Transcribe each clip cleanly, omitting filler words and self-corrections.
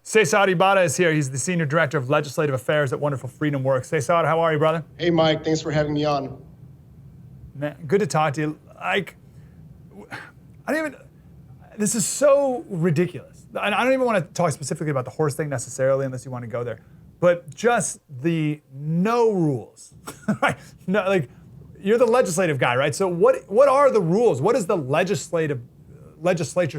Cesar Ybarra is here. He's the Senior Director of Legislative Affairs at wonderful FreedomWorks. Cesar, how are you, brother? Hey, Mike. Thanks for having me on. Man, good to talk to you. This is so ridiculous. And I don't even want to talk specifically about the horse thing necessarily, unless you want to go there. But just the no rules, right? No, like, you're the legislative guy, right? So what are the rules? What does the legislature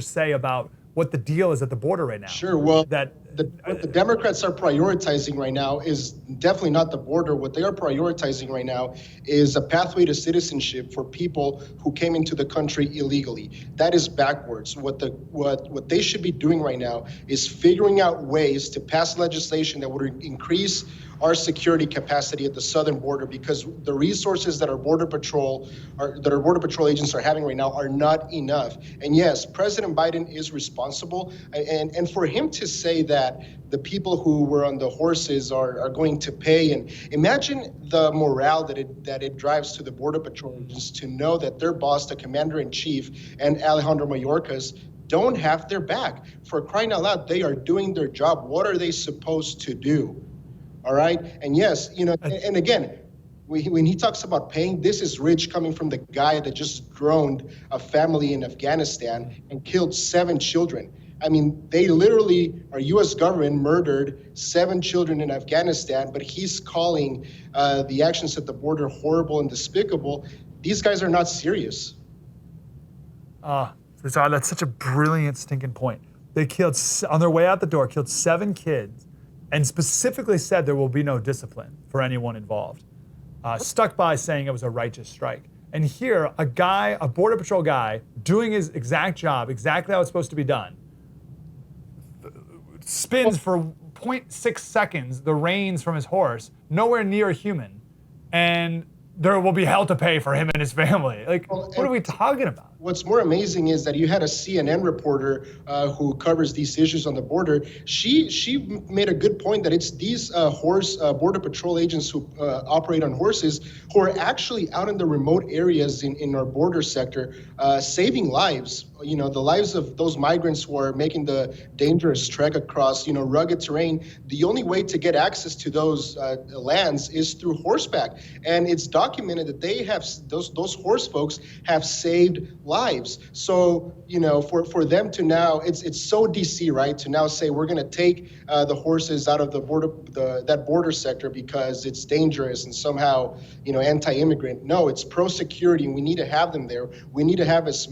say about what the deal is at the border right now? Sure. Well, what the Democrats are prioritizing right now is definitely not the border. What they are prioritizing right now is a pathway to citizenship for people who came into the country illegally. That is backwards. What they should be doing right now is figuring out ways to pass legislation that would increase our security capacity at the southern border, because the resources that our border patrol agents are having right now are not enough. And yes, President Biden is responsible, and for him to say that the people who were on the horses are going to pay, and imagine the morale that it drives to the border patrol agents to know that their boss, the commander-in-chief, and Alejandro Mayorkas don't have their back. For crying out loud, they are doing their job. What are they supposed to do? All right. And yes, and again, when he talks about paying, this is rich coming from the guy that just droned a family in Afghanistan and killed 7 children. I mean, they literally, our U.S. government murdered 7 children in Afghanistan, but he's calling the actions at the border horrible and despicable. These guys are not serious. That's such a brilliant stinking point. They killed, on their way out the door, killed 7 kids. And specifically said there will be no discipline for anyone involved. Stuck by saying it was a righteous strike. And here, a Border Patrol guy, doing his exact job, exactly how it's supposed to be done, spins for 0.6 seconds the reins from his horse, nowhere near a human, and there will be hell to pay for him and his family. Like, what are we talking about? What's more amazing is that you had a CNN reporter who covers these issues on the border. She made a good point that it's these Border Patrol agents who operate on horses who are actually out in the remote areas in our border sector, saving lives. The lives of those migrants who are making the dangerous trek across, rugged terrain. The only way to get access to those lands is through horseback. And it's documented that they have, those horse folks have saved lives. So, for them to now, it's so DC, right? To now say we're going to take the horses out of the border, that border sector because it's dangerous and somehow, anti-immigrant. No, it's pro-security, and we need to have them there. We need to have as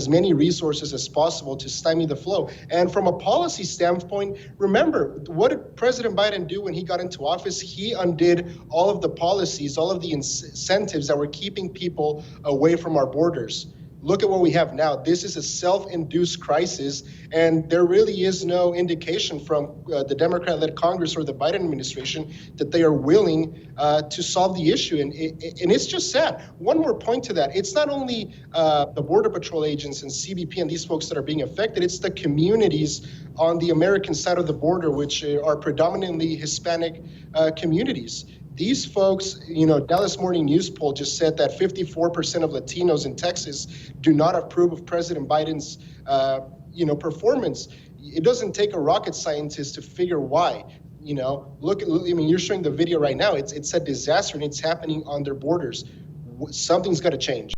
many resources as possible to stymie the flow. And from a policy standpoint, remember, what did President Biden do when he got into office? He undid all of the policies, all of the incentives that were keeping people away from our borders. Look at what we have now. This is a self-induced crisis, and there really is no indication from the Democrat-led Congress or the Biden administration that they are willing to solve the issue. And it's just sad. One more point to that. It's not only the Border Patrol agents and CBP and these folks that are being affected. It's the communities on the American side of the border, which are predominantly Hispanic communities. These folks, Dallas Morning News poll just said that 54% of Latinos in Texas do not approve of President Biden's, performance. It doesn't take a rocket scientist to figure why. You're showing the video right now. It's a disaster, and it's happening on their borders. Something's got to change.